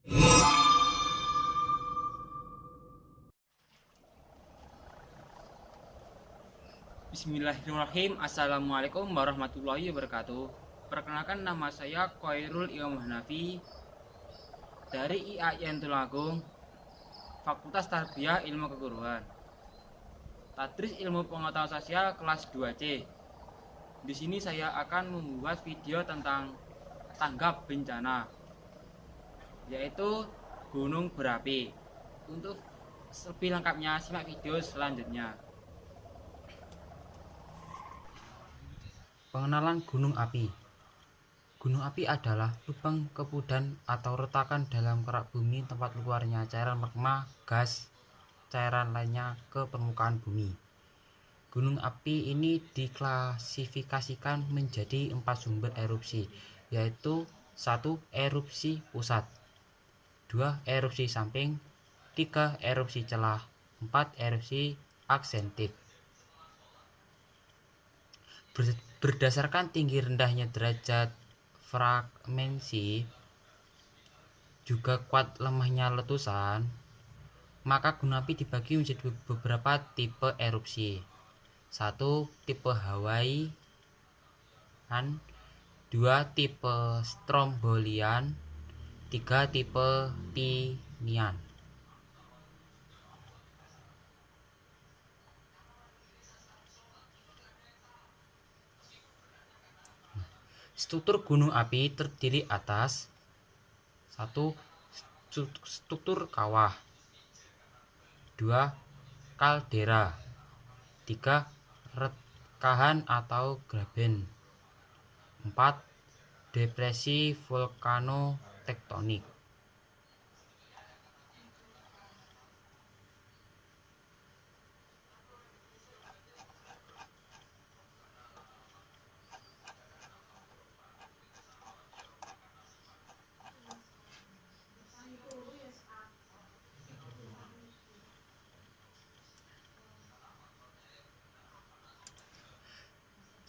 Bismillahirrahmanirrahim. Assalamualaikum warahmatullahi wabarakatuh. Perkenalkan, nama saya Khairul Ilham Hanafi dari IAIN Tulungagung, Fakultas Tarbiyah Ilmu Keguruan, Tadris Ilmu Pengetahuan Sosial kelas 2C. Di sini saya akan membuat video tentang tanggap bencana, yaitu gunung berapi. Untuk lebih lengkapnya, simak video selanjutnya. Pengenalan gunung api. Gunung api adalah lubang kepudan atau retakan dalam kerak bumi tempat keluarnya cairan magma, gas, cairan lainnya ke permukaan bumi. Gunung api ini diklasifikasikan menjadi 4 sumber erupsi, yaitu 1. Erupsi pusat, 2. Erupsi samping, 3. Erupsi celah, 4. Erupsi aksentif. Berdasarkan tinggi rendahnya derajat fragmensi, juga kuat lemahnya letusan, maka gunung api dibagi menjadi beberapa tipe erupsi. 1. Tipe Hawaiian, 2. Tipe Strombolian, 3. Tipe Tinian. Struktur gunung api terdiri atas 1. Struktur kawah, 2. Kaldera, 3. Rekahan atau graben, 4. Depresi vulkanotektonik.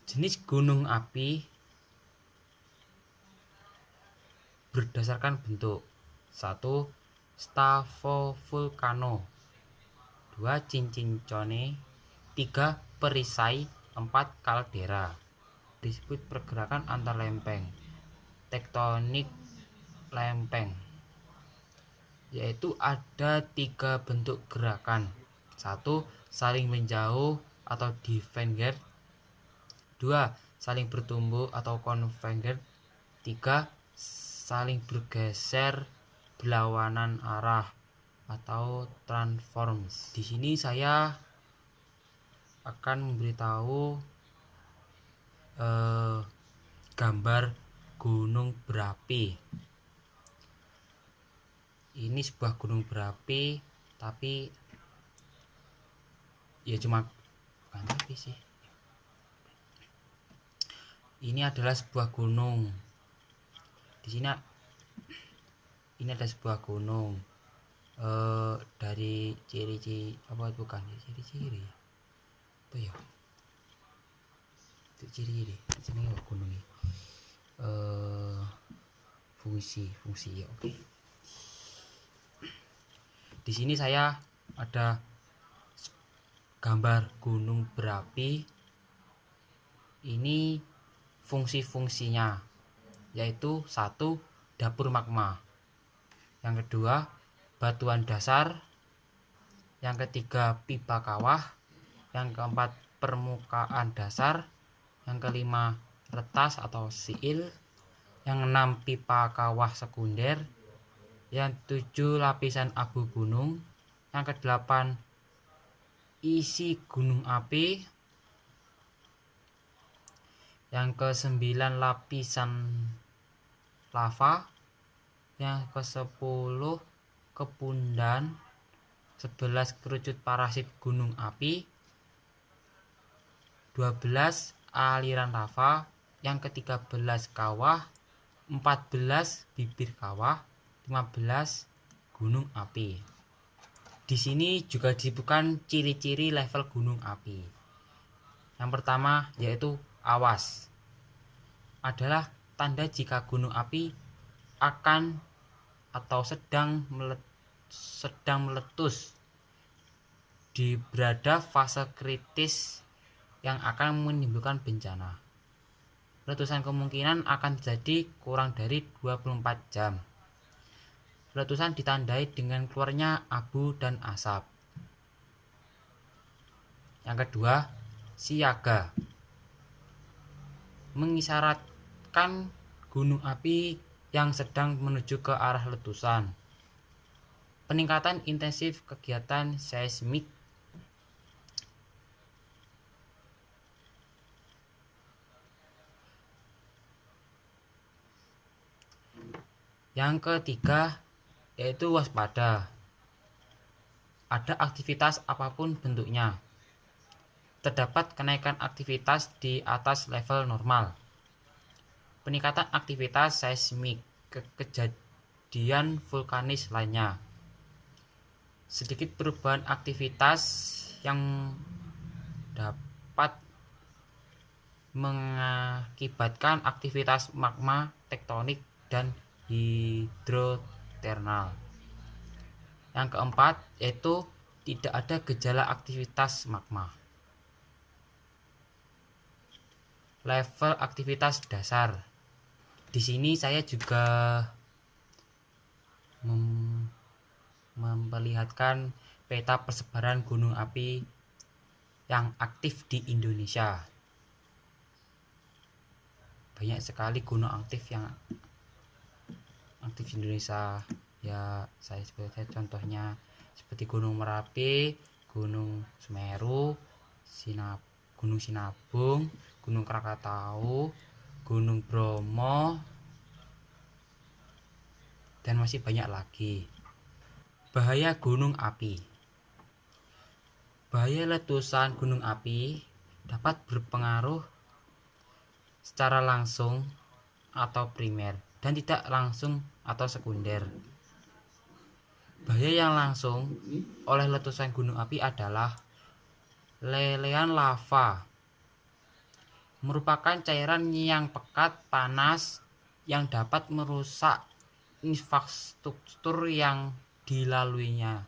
Jenis gunung api berdasarkan bentuk. 1. Stravovulkano, 2. Cincinnati, 3. Perisai, 4. Kaldera. Disebut pergerakan antar lempeng, tektonik lempeng, yaitu ada 3 bentuk gerakan. 1. Saling menjauh atau divergen, 2. Saling bertumbuh atau konvergen, 3. Saling bergeser berlawanan arah atau transforms. Di sini saya akan memberitahu gambar gunung berapi. Ini sebuah gunung berapi, tapi ya cuma bukan api sih. Ini adalah sebuah gunung. Di sini ini ada sebuah gunung. Dari ciri-ciri apa, bukan ciri-ciri apa ya? Ciri-ciri sini gunung ini. Fungsi ya, oke. Di sini saya ada gambar gunung berapi. Ini fungsi-fungsinya, yaitu 1. Dapur magma, yang kedua batuan dasar, yang ketiga pipa kawah, yang keempat permukaan dasar, yang kelima retas atau siil, yang 6 pipa kawah sekunder, yang 7 lapisan abu gunung, yang ke-8 isi gunung api, yang ke-9 lapisan lava, yang ke-10 kepundan, 11 kerucut parasit gunung api, 12 aliran lava, yang ke-13 kawah, 14 bibir kawah, 15 gunung api. Di sini juga disebutkan ciri-ciri level gunung api. Yang pertama yaitu awas. Adalah tanda jika gunung api akan atau sedang meletus berada fase kritis yang akan menimbulkan bencana. Letusan kemungkinan akan terjadi kurang dari 24 jam. Letusan ditandai dengan keluarnya abu dan asap. Yang kedua, siaga. Mengisyaratkan gunung api yang sedang menuju ke arah letusan. Peningkatan intensif kegiatan seismik. Yang ketiga yaitu waspada. Ada aktivitas apapun bentuknya. Terdapat kenaikan aktivitas di atas level normal. Peningkatan aktivitas seismik, kejadian vulkanis lainnya. Sedikit perubahan aktivitas yang dapat mengakibatkan aktivitas magma, tektonik, dan hidrotermal. Yang keempat yaitu tidak ada gejala aktivitas magma. Level aktivitas dasar. Di sini saya juga memperlihatkan peta persebaran gunung api yang aktif di Indonesia. Banyak sekali gunung aktif yang aktif di Indonesia. Ya, saya sebagai contohnya seperti Gunung Merapi, Gunung Semeru, Gunung Sinabung, Gunung Krakatau, Gunung Bromo, dan masih banyak lagi. Bahaya gunung api. Bahaya letusan gunung api dapat berpengaruh secara langsung atau primer dan tidak langsung atau sekunder. Bahaya yang langsung oleh letusan gunung api adalah lelehan lava. Merupakan cairan yang pekat panas yang dapat merusak infrastruktur yang dilaluinya.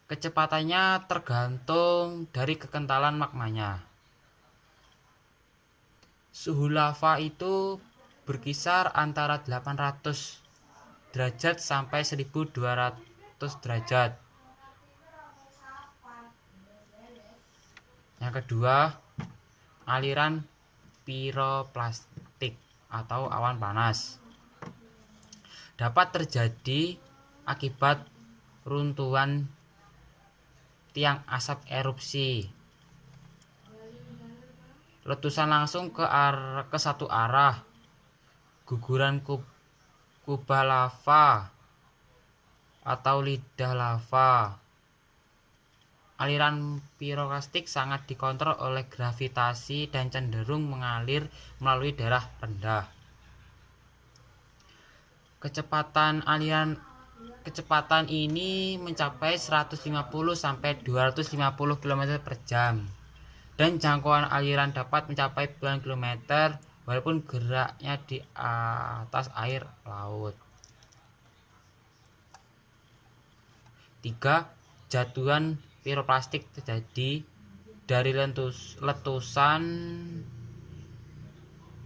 Kecepatannya tergantung dari kekentalan magmanya. Suhu lava itu berkisar antara 800 derajat sampai 1200 derajat. Yang kedua, aliran piroplastik atau awan panas. Dapat terjadi akibat runtuhan tiang asap erupsi, letusan langsung ke satu arah, guguran kubah lava atau lidah lava. Aliran piroklastik sangat dikontrol oleh gravitasi dan cenderung mengalir melalui daerah rendah. Kecepatan ini mencapai 150 sampai 250 km per jam. Dan jangkauan aliran dapat mencapai puluhan kilometer walaupun geraknya di atas air laut. 3. Jatuhan piroplastik terjadi dari letusan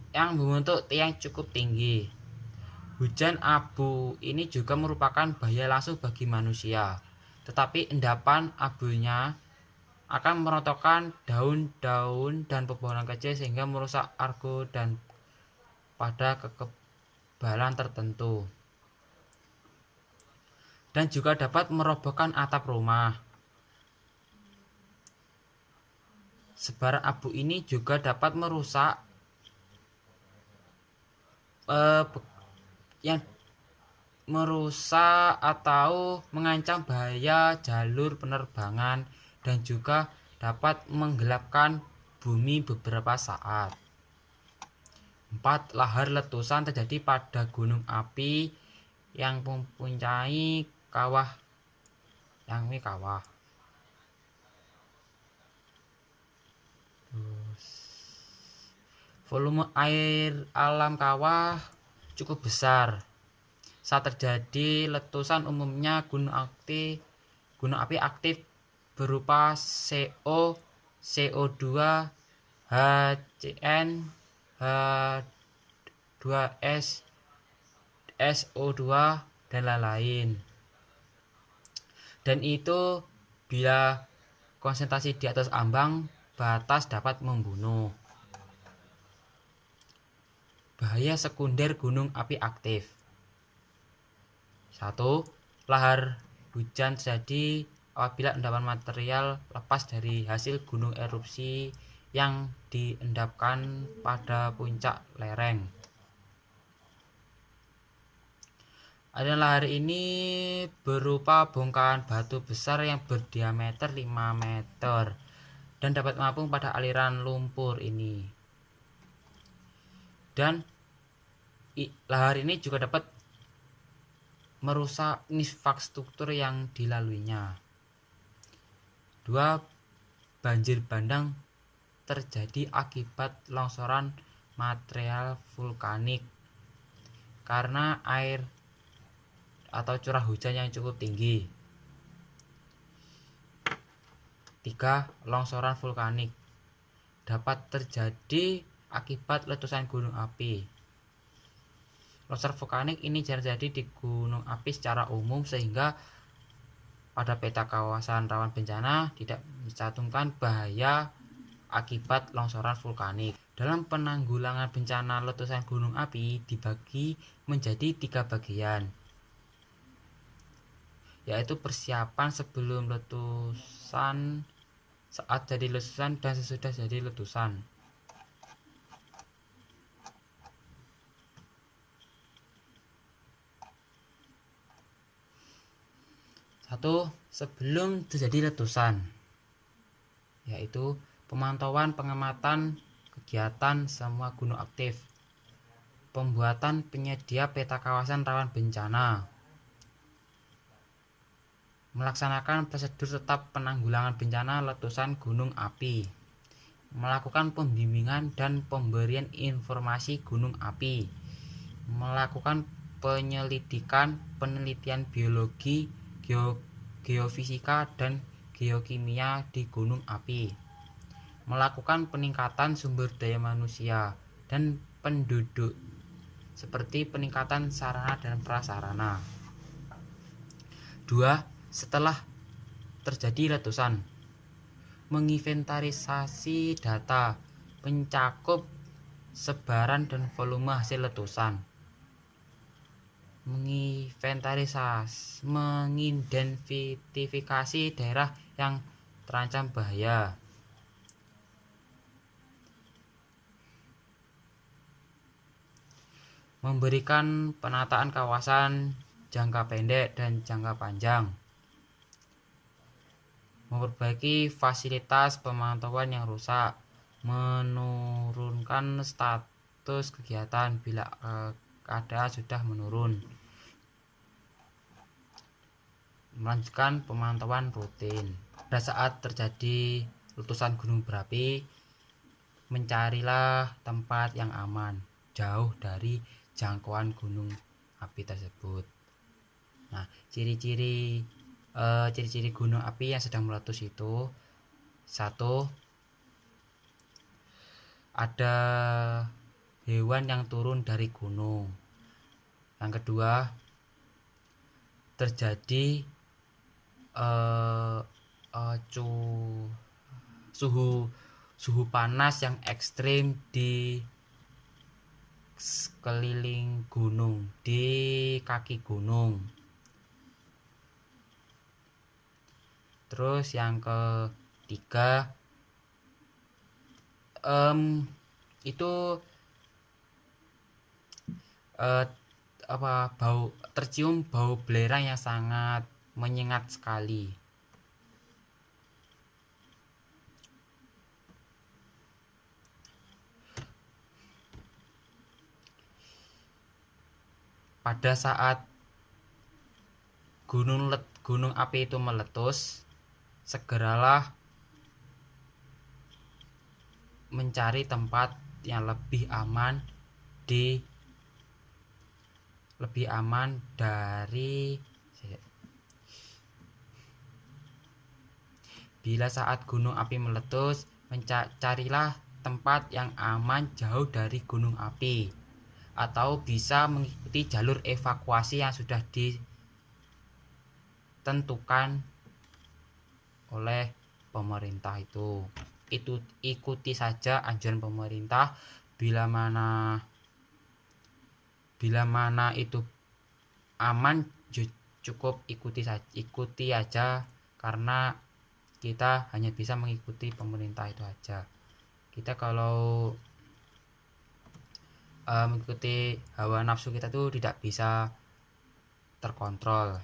yang membentuk tiang cukup tinggi. Hujan abu ini juga merupakan bahaya langsung bagi manusia, tetapi endapan abunya akan merontokkan daun-daun dan pepohonan kecil sehingga merusak argo dan pada kekebalan tertentu. Dan juga dapat merobohkan atap rumah. Sebaran abu ini juga dapat merusak atau mengancam bahaya jalur penerbangan dan juga dapat menggelapkan bumi beberapa saat. 4. Lahar letusan terjadi pada gunung api yang mempunyai kawah. Volume air alam kawah cukup besar. Saat terjadi letusan umumnya gunung api aktif berupa CO, CO2, HCN, H2S, SO2 dan lain-lain. Dan itu bila konsentrasi di atas ambang batas dapat membunuh. Bahaya sekunder gunung api aktif. 1. Lahar hujan terjadi apabila endapan material lepas dari hasil gunung erupsi yang diendapkan pada puncak lereng. Aliran lahar ini berupa bongkahan batu besar yang berdiameter 5 meter dan dapat mengapung pada aliran lumpur ini. Dan lahar ini juga dapat merusak infrastruktur yang dilaluinya. 2. Banjir bandang terjadi akibat longsoran material vulkanik karena air atau curah hujan yang cukup tinggi. 3. Longsoran vulkanik dapat terjadi akibat letusan gunung api. Longsor vulkanik ini jarang terjadi di gunung api secara umum sehingga pada peta kawasan rawan bencana tidak mencantumkan bahaya akibat longsoran vulkanik. Dalam penanggulangan bencana letusan gunung api dibagi menjadi 3 bagian, yaitu persiapan sebelum letusan, saat jadi letusan, dan sesudah jadi letusan. 1. Sebelum terjadi letusan, yaitu pemantauan pengamatan kegiatan semua gunung aktif, pembuatan penyedia peta kawasan rawan bencana, melaksanakan prosedur tetap penanggulangan bencana letusan gunung api, melakukan pembimbingan dan pemberian informasi gunung api, melakukan penyelidikan penelitian biologi, geofisika dan geokimia di gunung api, melakukan peningkatan sumber daya manusia dan penduduk seperti peningkatan sarana dan prasarana. 2. Setelah terjadi letusan, menginventarisasi data mencakup sebaran dan volume hasil letusan, mengidentifikasi daerah yang terancam bahaya, memberikan penataan kawasan jangka pendek dan jangka panjang, memperbaiki fasilitas pemantauan yang rusak, menurunkan status kegiatan bila keadaan sudah menurun, melanjutkan pemantauan rutin. Pada saat terjadi letusan gunung berapi, mencarilah tempat yang aman, jauh dari jangkauan gunung api tersebut. Nah, ciri-ciri gunung api yang sedang meletus itu: 1. Ada hewan yang turun dari gunung. Yang kedua, terjadi suhu panas yang ekstrim di sekeliling gunung, di kaki gunung. Terus yang ketiga, tercium bau belerang yang sangat menyengat sekali. Pada saat gunung api itu meletus, segeralah mencari tempat yang lebih aman di lebih aman dari bila saat gunung api meletus, carilah tempat yang aman jauh dari gunung api, atau bisa mengikuti jalur evakuasi yang sudah ditentukan oleh pemerintah. Itu ikuti saja anjuran pemerintah. Bila mana itu aman, cukup ikuti aja, karena kita hanya bisa mengikuti pemerintah itu aja. Kita kalau mengikuti hawa nafsu kita tuh tidak bisa terkontrol.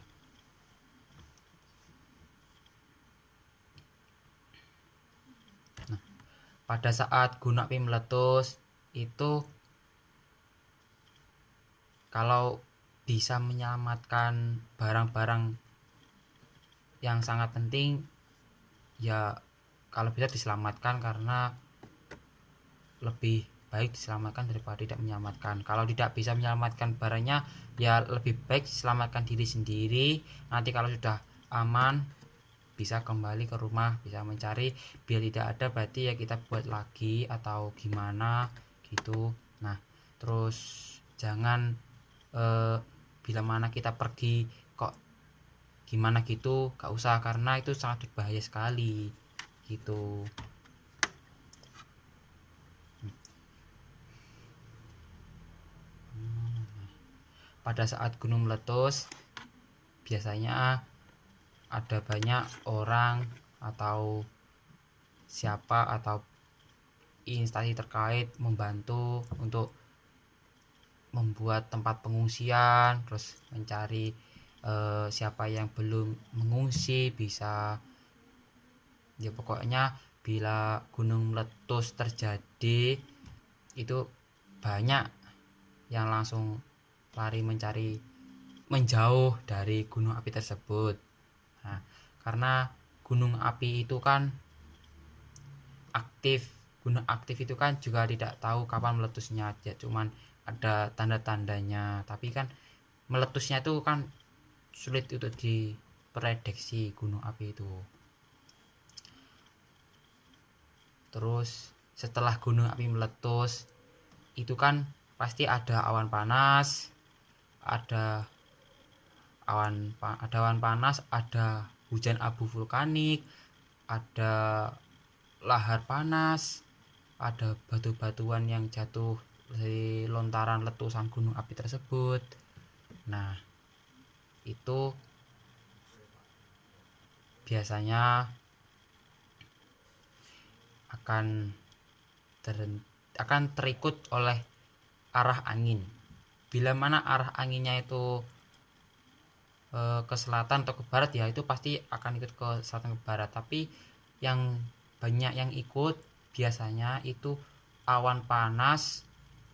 Nah, pada saat gunung api meletus itu, kalau bisa menyelamatkan barang-barang yang sangat penting, ya kalau bisa diselamatkan, karena lebih baik diselamatkan daripada tidak menyelamatkan. Kalau tidak bisa menyelamatkan barangnya, ya lebih baik selamatkan diri sendiri. Nanti kalau sudah aman, bisa kembali ke rumah, bisa mencari. Biar tidak ada, berarti ya kita buat lagi atau gimana gitu. Nah, terus jangan bila mana kita pergi kok gimana gitu, gak usah, karena itu sangat berbahaya sekali gitu. Pada saat gunung meletus, biasanya ada banyak orang atau siapa atau instansi terkait membantu untuk membuat tempat pengungsian, terus mencari siapa yang belum mengungsi bisa. Ya pokoknya bila gunung meletus terjadi, itu banyak yang langsung lari menjauh dari gunung api tersebut. Nah, karena gunung api itu kan aktif, gunung aktif itu kan juga tidak tahu kapan meletusnya, ya cuman ada tanda-tandanya. Tapi kan meletusnya itu kan sulit untuk diprediksi gunung api itu. Terus setelah gunung api meletus itu kan pasti ada awan panas, ada awan panas, ada hujan abu vulkanik, ada lahar panas, ada batu-batuan yang jatuh dari lontaran letusan gunung api tersebut. Nah, itu biasanya akan terikut oleh arah angin. Bila mana arah anginnya itu ke selatan atau ke barat, ya itu pasti akan ikut ke selatan ke barat. Tapi yang banyak yang ikut biasanya itu awan panas,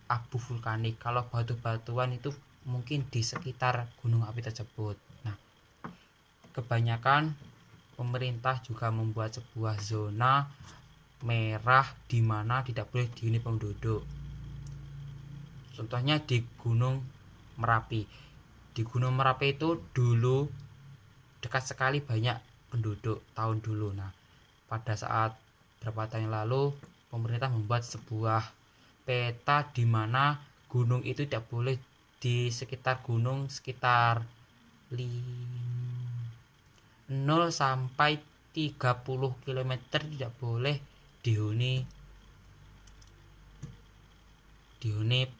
abu vulkanik. Kalau batu-batuan itu mungkin di sekitar gunung api tersebut. Nah, kebanyakan pemerintah juga membuat sebuah zona merah di mana tidak boleh dihuni penduduk. Contohnya di Gunung Merapi. Di Gunung Merapi itu dulu dekat sekali banyak penduduk tahun dulu. Nah, pada saat beberapa tahun yang lalu pemerintah membuat sebuah peta di mana gunung itu tidak boleh, di sekitar gunung sekitar 0 sampai 30 km tidak boleh dihuni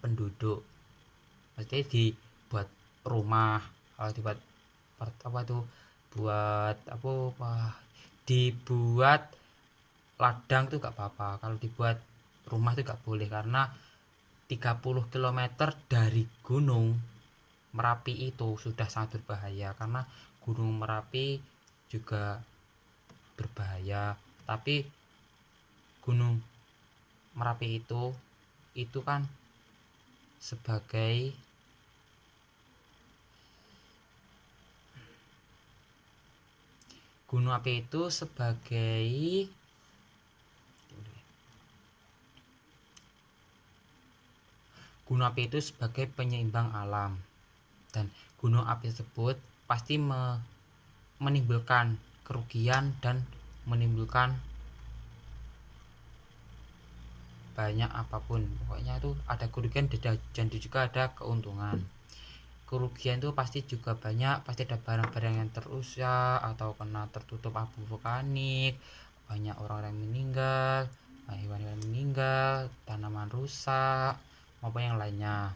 penduduk. Maksudnya dibuat rumah, kalau dibuat apa tuh, buat apa dibuat ladang tuh gak apa-apa. Kalau dibuat rumah tuh gak boleh, karena 30 km dari gunung Merapi itu sudah sangat berbahaya. Karena gunung Merapi juga berbahaya, tapi gunung Merapi itu kan sebagai gunung api itu sebagai gunung api itu sebagai penyeimbang alam. dan gunung api tersebut pasti menimbulkan kerugian dan menimbulkan banyak apapun. Pokoknya itu ada kerugian dan juga ada keuntungan. Kerugian itu pasti juga banyak, pasti ada barang-barang yang terusak atau kena tertutup abu vulkanik, banyak orang yang meninggal, hewan-hewan meninggal, tanaman rusak maupun yang lainnya.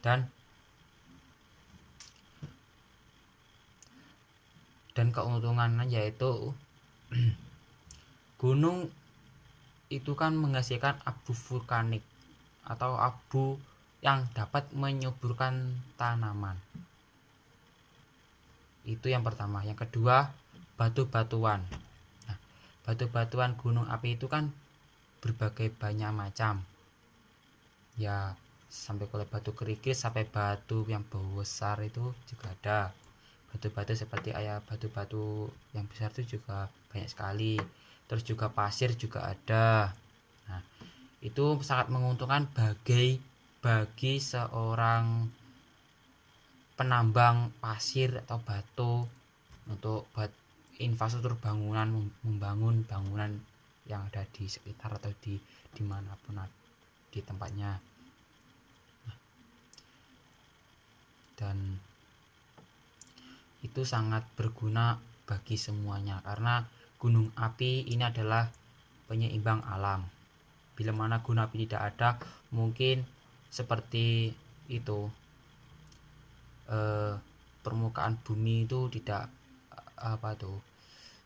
Dan keuntungannya yaitu gunung itu kan menghasilkan abu vulkanik atau abu yang dapat menyuburkan tanaman. Itu yang pertama. Yang kedua, batu-batuan. Nah, batu-batuan gunung api itu kan berbagai banyak macam. Ya, sampai mulai batu kerikil sampai batu yang besar itu juga ada. Batu-batu seperti batu-batu yang besar itu juga banyak sekali. Terus juga pasir juga ada. Nah, itu sangat menguntungkan bagi seorang penambang pasir atau batu untuk buat infrastruktur bangunan, membangun bangunan yang ada di sekitar atau di dimanapun di tempatnya. Dan itu sangat berguna bagi semuanya karena gunung api ini adalah penyeimbang alam. Bila mana gunung api tidak ada, mungkin seperti itu permukaan bumi itu tidak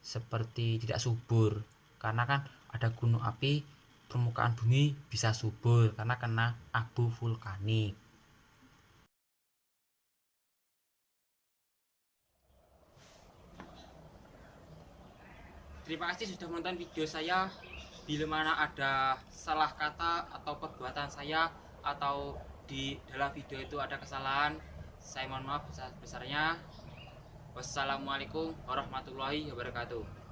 seperti tidak subur, karena kan ada gunung api, permukaan bumi bisa subur karena kena abu vulkanik. Terima kasih sudah menonton video saya. Bila mana ada salah kata atau perbuatan saya atau di dalam video itu ada kesalahan, saya mohon maaf besar-besarnya. Wassalamualaikum warahmatullahi wabarakatuh.